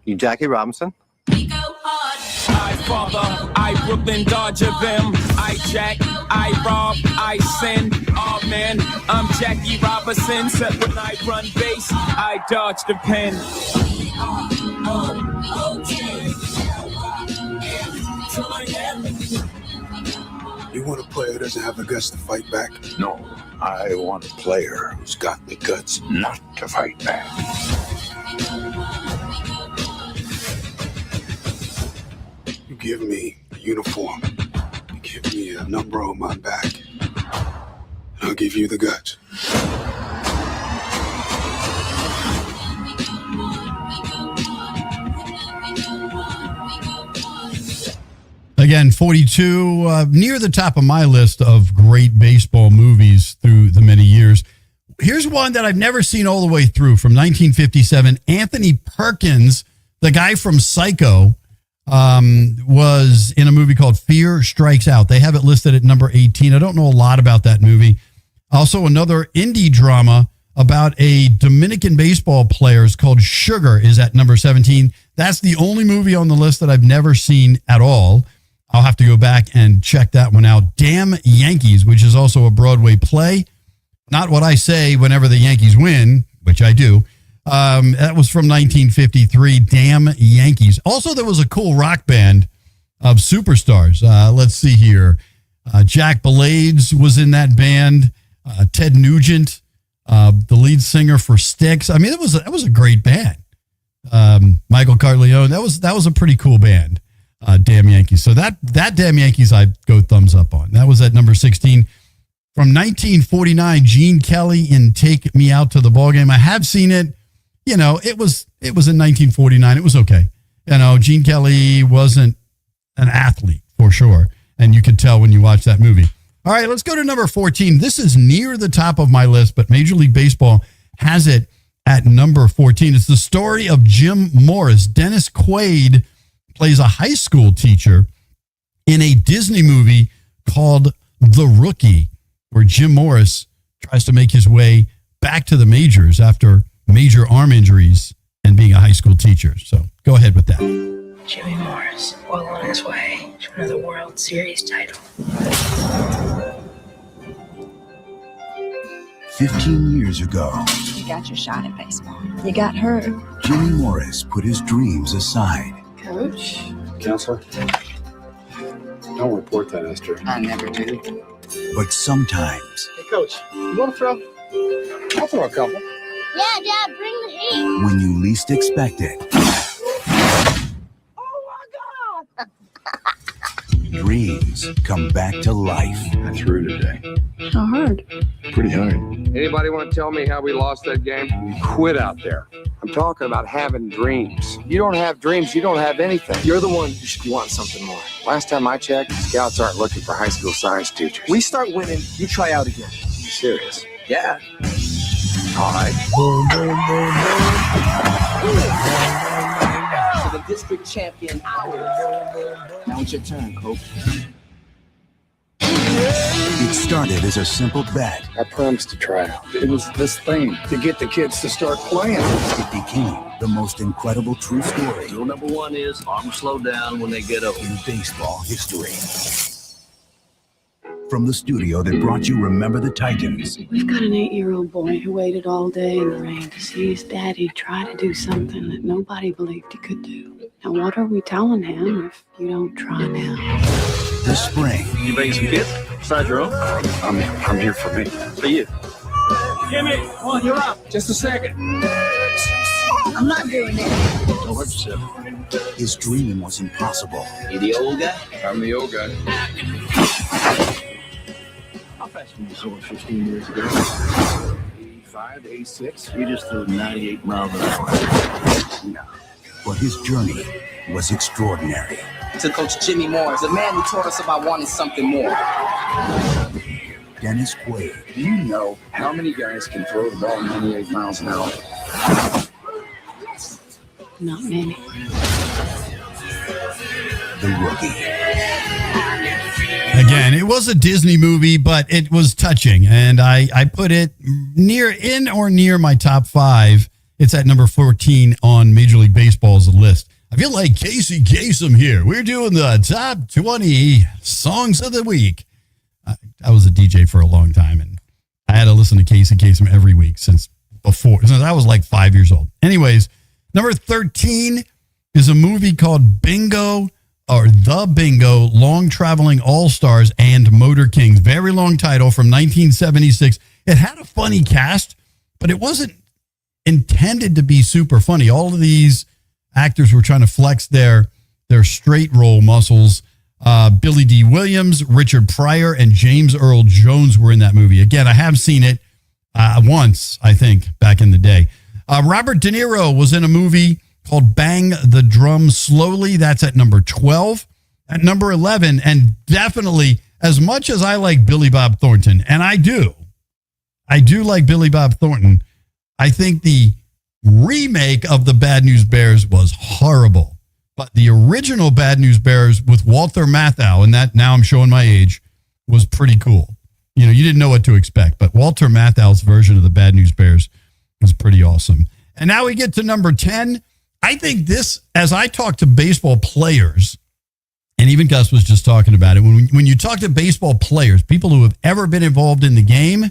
You Jackie Robinson? We go hard. Godfather, I Brooklyn Dodger them. I jack, I rob, I sin. Oh man, I'm Jackie Robinson. Except when I run base, I dodge the pen. You want a player who doesn't have the guts to fight back? No, I want a player who's got the guts not to fight back. You give me a uniform, you give me a number on my back, and I'll give you the guts. Again, 42, near the top of my list of great baseball movies through the many years. Here's one that I've never seen all the way through from 1957. Anthony Perkins, the guy from Psycho, was in a movie called Fear Strikes Out. They have it listed at number 18. I don't know a lot about that movie. Also, another indie drama about a Dominican baseball player called Sugar is at number 17. That's the only movie on the list that I've never seen at all. I'll have to go back and check that one out. Damn Yankees, which is also a Broadway play. Not what I say whenever the Yankees win, which I do. That was from 1953, Damn Yankees. Also, there was a cool rock band of superstars. Let's see here. Jack Blades was in that band. Ted Nugent, the lead singer for Styx. I mean, that was a great band. Michael Corleone. That was a pretty cool band. Damn Yankees. So that Damn Yankees, I go thumbs up on. That was at number 16. From 1949, Gene Kelly in Take Me Out to the Ballgame. I have seen it. You know, it was in 1949. It was okay. You know, Gene Kelly wasn't an athlete for sure. And you could tell when you watch that movie. All right, let's go to number 14. This is near the top of my list, but Major League Baseball has it at number 14. It's the story of Jim Morris. Dennis Quaid plays a high school teacher in a Disney movie called The Rookie, where Jim Morris tries to make his way back to the majors after major arm injuries and being a high school teacher. So go ahead with that. Jimmy Morris, well on his way to another World Series title. 15 years ago, You got your shot at baseball. You got hurt. Jimmy Morris put his dreams aside. Coach? Counselor? Don't report that, Esther. I never do. But sometimes, Hey, Coach, you want to throw? I'll throw a couple. Yeah, Dad, bring the heat. when you least expect it, dreams come back to life. I threw today. How hard? Pretty hard. Anybody want to tell me how we lost that game? We quit out there. I'm talking about having dreams. You don't have dreams, you don't have anything. You're the one who should want something more. Last time I checked, scouts aren't looking for high school science teachers. We start winning, you try out again. You serious? Yeah. All right. To the district champion hours. Now it's your turn, Coach. It started as a simple bet. I promised to try out. It was this thing to get the kids to start playing. It became the most incredible true story Rule number one is arms slow down when they get up. in baseball history. From the studio that brought you Remember the Titans, We've got an 8-year-old boy who waited all day in the rain to see his daddy try to do something that nobody believed he could do. Now, what are we telling him if you don't try now? this spring, You bringing some kids besides your own? I'm here for me. For you. Jimmy, come on, you're up. Just a second. I'm not doing it. Don't hurt yourself. his dream was impossible. You the old guy? I'm the old guy. How fast were you sold 15 years ago? 85 to 86. We just threw 98 miles an hour. No. But his journey was extraordinary. To Coach Jimmy Morris, the man who taught us about wanting something more. Dennis Quaid, Do you know how many guys can throw the ball 98 miles an hour? Not many. the Rookie. Again, it was a Disney movie, but it was touching, and I put it near my top 5. It's at number 14 on Major League Baseball's list. I feel like Casey Kasem here. We're doing the top 20 songs of the week. I was a DJ for a long time, and I had to listen to Casey Kasem every week since I was like 5 years old. Anyways, number 13 is a movie called Bingo, or The Bingo, Long Traveling All-Stars and Motor Kings. Very long title from 1976. It had a funny cast, but it wasn't intended to be super funny. All of these actors were trying to flex their straight role muscles. Billy D. Williams, Richard Pryor, and James Earl Jones were in that movie. Again, I have seen it once, I think, back in the day. Robert De Niro was in a movie called Bang the Drum Slowly. That's at number 12. At number 11, and definitely, as much as I like Billy Bob Thornton, and I do like Billy Bob Thornton, I think the remake of the Bad News Bears was horrible. But the original Bad News Bears with Walter Matthau, and that, now I'm showing my age, was pretty cool. You know, you didn't know what to expect, but Walter Matthau's version of the Bad News Bears was pretty awesome. And now we get to number 10. I think this, as I talk to baseball players, and even Gus was just talking about it, when you talk to baseball players, people who have ever been involved in the game,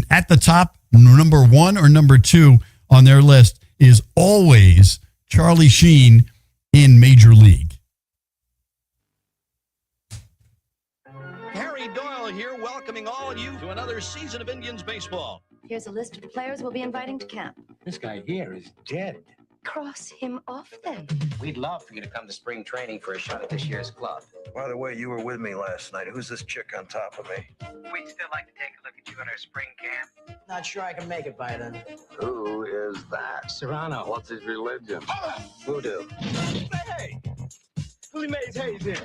at the top, number 1 or number 2 on their list is always Charlie Sheen in Major League. Harry Doyle here, welcoming all of you to another season of Indians baseball. Here's a list of the players we'll be inviting to camp. This guy here is dead. Cross him off then. We'd love for you to come to spring training for a shot at this year's club. By the way, you were with me last night. Who's this chick on top of me? We'd still like to take a look at you at our spring camp. Not sure I can make it by then. Who is that? Serrano. What's his religion? Voodoo. Hey! Willie Mays Hayes here.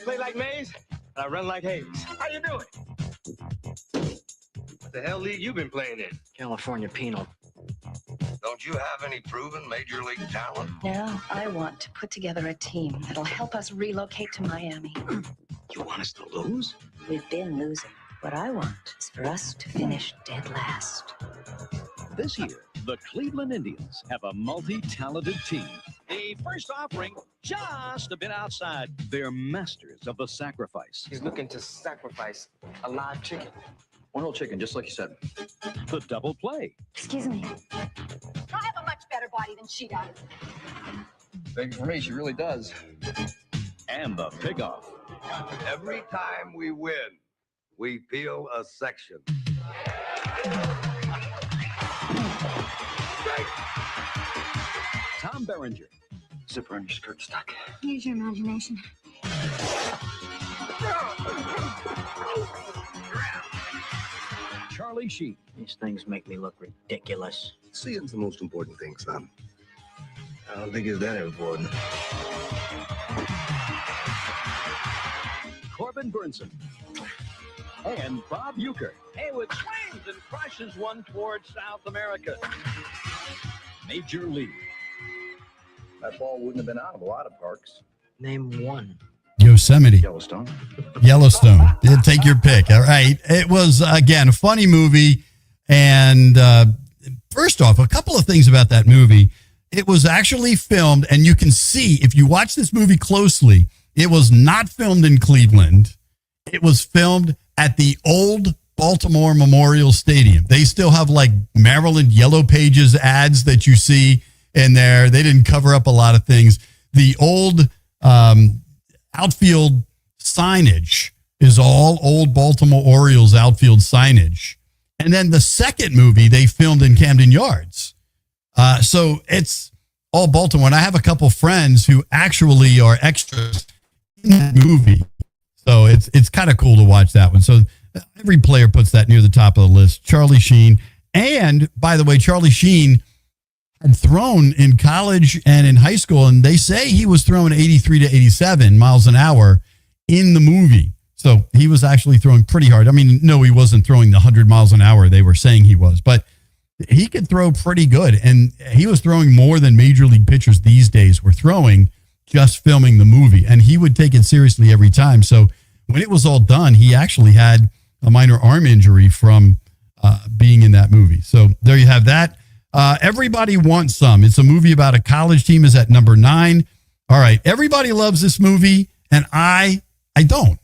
Play like Mays, and I run like Hayes. How you doing? What the hell league you been playing in? California Penal. Don't you have any proven major league talent? Now I want to put together a team that'll help us relocate to Miami. You want us to lose? We've been losing. What I want is for us to finish dead last. This year, the Cleveland Indians have a multi-talented team. The first offering, just a bit outside. They're masters of the sacrifice. He's looking to sacrifice a live chicken. One whole chicken, just like you said. The double play. Excuse me. I have a much better body than she does. Big for me, she really does. And the pickoff. Every time we win, we peel a section. Tom Berenger. Zipper on your skirt stuck. Use your imagination. Charlie Sheen. These things make me look ridiculous. Seeing's the most important thing, son. I don't think it's that important. Corbin Burnson. And Bob Uecker. Haywood swings and crushes one towards South America. Major League. That ball wouldn't have been out of a lot of parks. Name one. Yosemite. Yellowstone. Yeah, take your pick. All right. It was, again, a funny movie. And first off, a couple of things about that movie. It was actually filmed, and you can see, if you watch this movie closely, it was not filmed in Cleveland. It was filmed at the old Baltimore Memorial Stadium. They still have like Maryland Yellow Pages ads that you see in there. They didn't cover up a lot of things. The old outfield signage is all old Baltimore Orioles outfield signage. And then the second movie they filmed in Camden Yards. So it's all Baltimore. And I have a couple friends who actually are extras in that movie. So it's kind of cool to watch that one. So every player puts that near the top of the list. Charlie Sheen. And by the way, Charlie Sheen had thrown in college and in high school, and they say he was throwing 83 to 87 miles an hour in the movie. So he was actually throwing pretty hard. I mean, no, he wasn't throwing the 100 miles an hour they were saying he was, but he could throw pretty good. And he was throwing more than major league pitchers these days were throwing just filming the movie. And he would take it seriously every time. So when it was all done, he actually had a minor arm injury from being in that movie. So there you have that. Everybody Wants Some. It's a movie about a college team, is at number 9. All right. Everybody loves this movie, and I don't.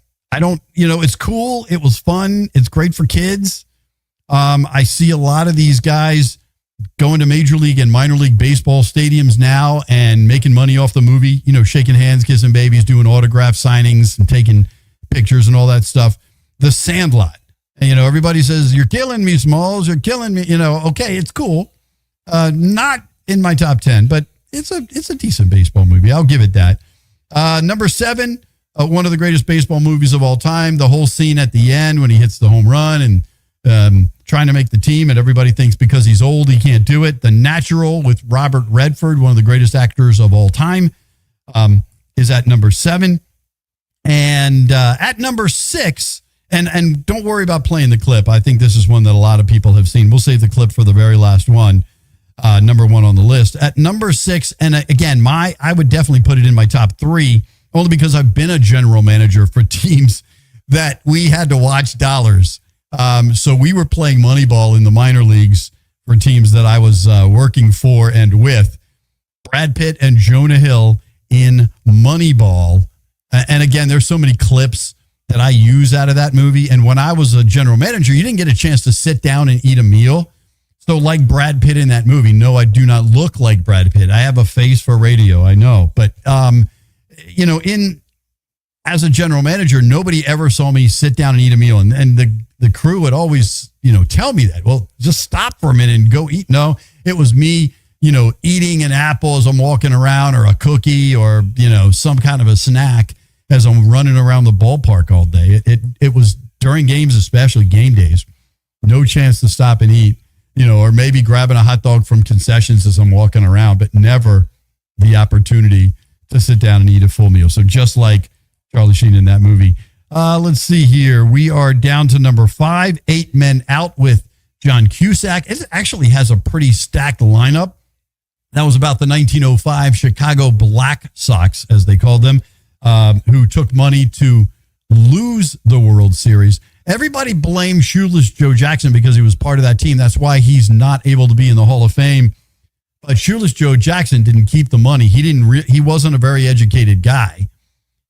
It's cool. It was fun. It's great for kids. I see a lot of these guys going to Major League and minor league baseball stadiums now and making money off the movie, shaking hands, kissing babies, doing autograph signings and taking pictures and all that stuff. The Sandlot. Everybody says, you're killing me, Smalls. You're killing me. Okay, it's cool. Not in my top 10, but it's a decent baseball movie. I'll give it that. Number 7, one of the greatest baseball movies of all time. The whole scene at the end when he hits the home run and trying to make the team, and everybody thinks because he's old, he can't do it. The Natural with Robert Redford, one of the greatest actors of all time, is at number 7. And at number 6, and don't worry about playing the clip. I think this is one that a lot of people have seen. We'll save the clip for the very last one. Number 1 on the list. At number 6, and again, I would definitely put it in my top 3, only because I've been a general manager for teams that we had to watch dollars. So we were playing Moneyball in the minor leagues for teams that I was working for and with. Brad Pitt and Jonah Hill in Moneyball. And again, there's so many clips that I use out of that movie. And when I was a general manager, you didn't get a chance to sit down and eat a meal. So like Brad Pitt in that movie, no, I do not look like Brad Pitt. I have a face for radio, I know. But, as a general manager, nobody ever saw me sit down and eat a meal. And the crew would always, tell me that. Well, just stop for a minute and go eat. No, it was me, eating an apple as I'm walking around, or a cookie, or, some kind of a snack as I'm running around the ballpark all day. It was during games, especially game days, no chance to stop and eat, or maybe grabbing a hot dog from concessions as I'm walking around, but never the opportunity to sit down and eat a full meal. So just like Charlie Sheen in that movie. Let's see here. We are down to number 5, 8 Men Out with John Cusack. It actually has a pretty stacked lineup. That was about the 1905 Chicago Black Sox, as they called them, who took money to lose the World Series. Everybody blamed Shoeless Joe Jackson because he was part of that team. That's why he's not able to be in the Hall of Fame. But Shoeless Joe Jackson didn't keep the money. He wasn't a very educated guy.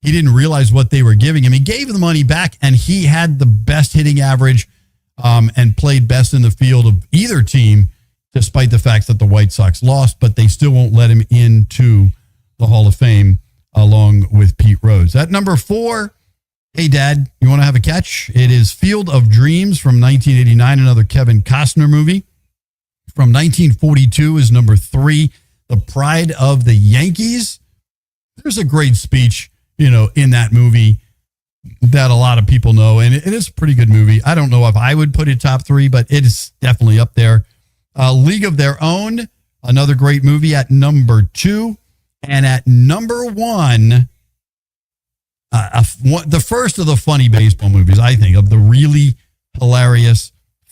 He didn't realize what they were giving him. He gave the money back, and he had the best hitting average and played best in the field of either team, despite the fact that the White Sox lost, but they still won't let him into the Hall of Fame along with Pete Rose. At number 4, hey, Dad, you want to have a catch? It is Field of Dreams from 1989, another Kevin Costner movie. From 1942 is number 3, The Pride of the Yankees. There's a great speech, in that movie that a lot of people know, and it is a pretty good movie. I don't know if I would put it top 3, but it is definitely up there. League of Their Own, another great movie, at number 2. And at number 1, the first of the funny baseball movies, I think, of the really hilarious,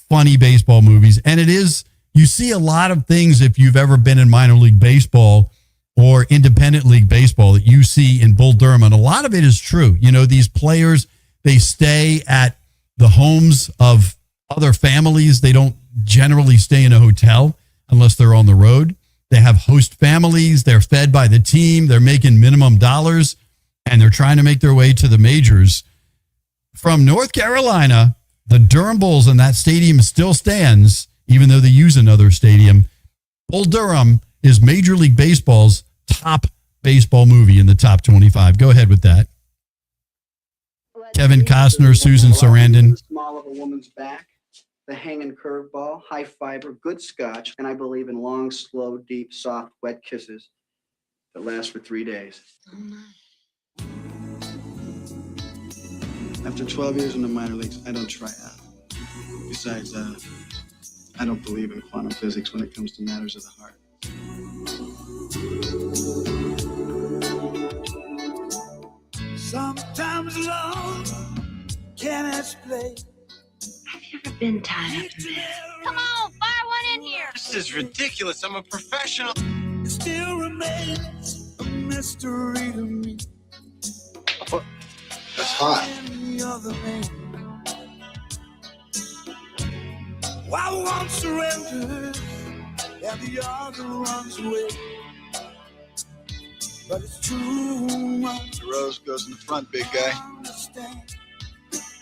funny baseball movies. And it is, you see a lot of things if you've ever been in minor league baseball or independent league baseball that you see in Bull Durham. And a lot of it is true. These players, they stay at the homes of other families. They don't generally stay in a hotel unless they're on the road. They have host families. They're fed by the team. They're making minimum dollars, and they're trying to make their way to the majors. From North Carolina, the Durham Bulls, and that stadium still stands, even though they use another stadium. Bull Durham is Major League Baseball's top baseball movie in the top 25. Go ahead with that. Kevin Costner, Susan Sarandon. Small of a woman's back, the hanging curveball, high fiber, good scotch, and I believe in long, slow, deep, soft, wet kisses that last for 3 days. After 12 years in the minor leagues, I don't try out. Besides, I don't believe in quantum physics when it comes to matters of the heart. Sometimes love can explain. Have you ever been tied up in bed? Come on, fire one in here. This is ridiculous. I'm a professional. It still remains a mystery to me. That's hot. Any other man. I won't surrender and the other runs away. But it's too much. The rose goes in the front, big guy.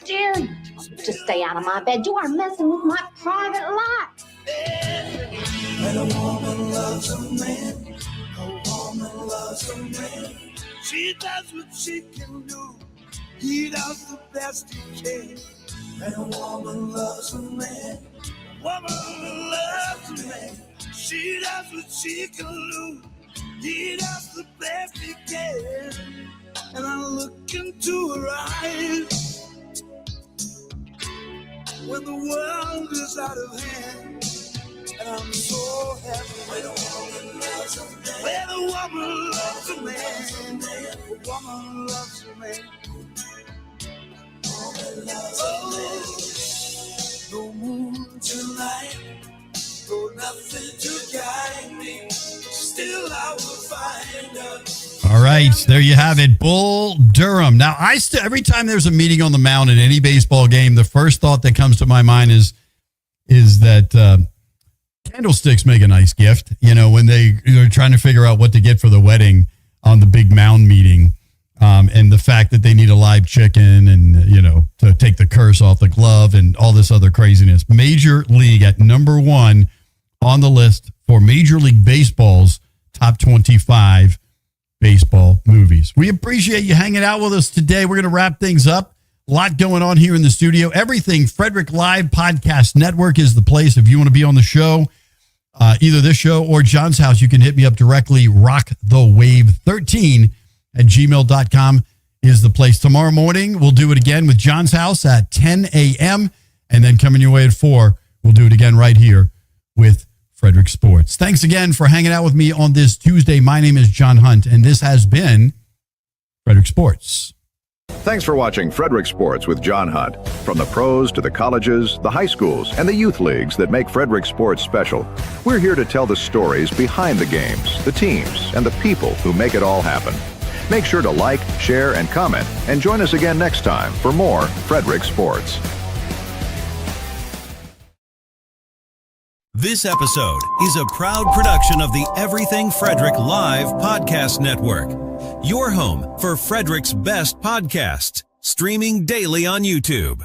Dear, you told me to stay out of my bed. You are messing with my private life. And a woman loves a man. A woman loves a man. She does what she can do. He does the best he can. And a woman loves a man. A woman loves a man. She does what she can do. He does the best he can. And I look into her eyes when the world is out of hand. And I'm so happy when a woman loves a man. When a woman loves a man. A woman loves a man. Oh, no moon tonight. Oh, nothing to guide me. Still I will find her. All right, there you have it, Bull Durham. Now, every time there's a meeting on the mound in any baseball game, the first thought that comes to my mind is that candlesticks make a nice gift. You know, when they're trying to figure out what to get for the wedding on the big mound meeting, and the fact that they need a live chicken and, you know, to take the curse off the glove and all this other craziness. Major League at number 1 on the list for Major League Baseball's top 25 baseball movies. We appreciate you hanging out with us today. We're going to wrap things up. A lot going on here in the studio. Everything Frederick Live Podcast Network is the place. If you want to be on the show, either this show or John's house, you can hit me up directly. rockthewave13@gmail.com is the place. Tomorrow morning, we'll do it again with John's house at 10 a.m. And then coming your way at 4, we'll do it again right here with Frederick Sports. Thanks again for hanging out with me on this Tuesday. My name is John Hunt, and this has been Frederick Sports. Thanks for watching Frederick Sports with John Hunt. From the pros to the colleges, the high schools, and the youth leagues that make Frederick Sports special, we're here to tell the stories behind the games, the teams, and the people who make it all happen. Make sure to like, share, and comment, and join us again next time for more Frederick Sports. This episode is a proud production of the Everything Frederick Live Podcast Network, your home for Frederick's best podcasts, streaming daily on YouTube.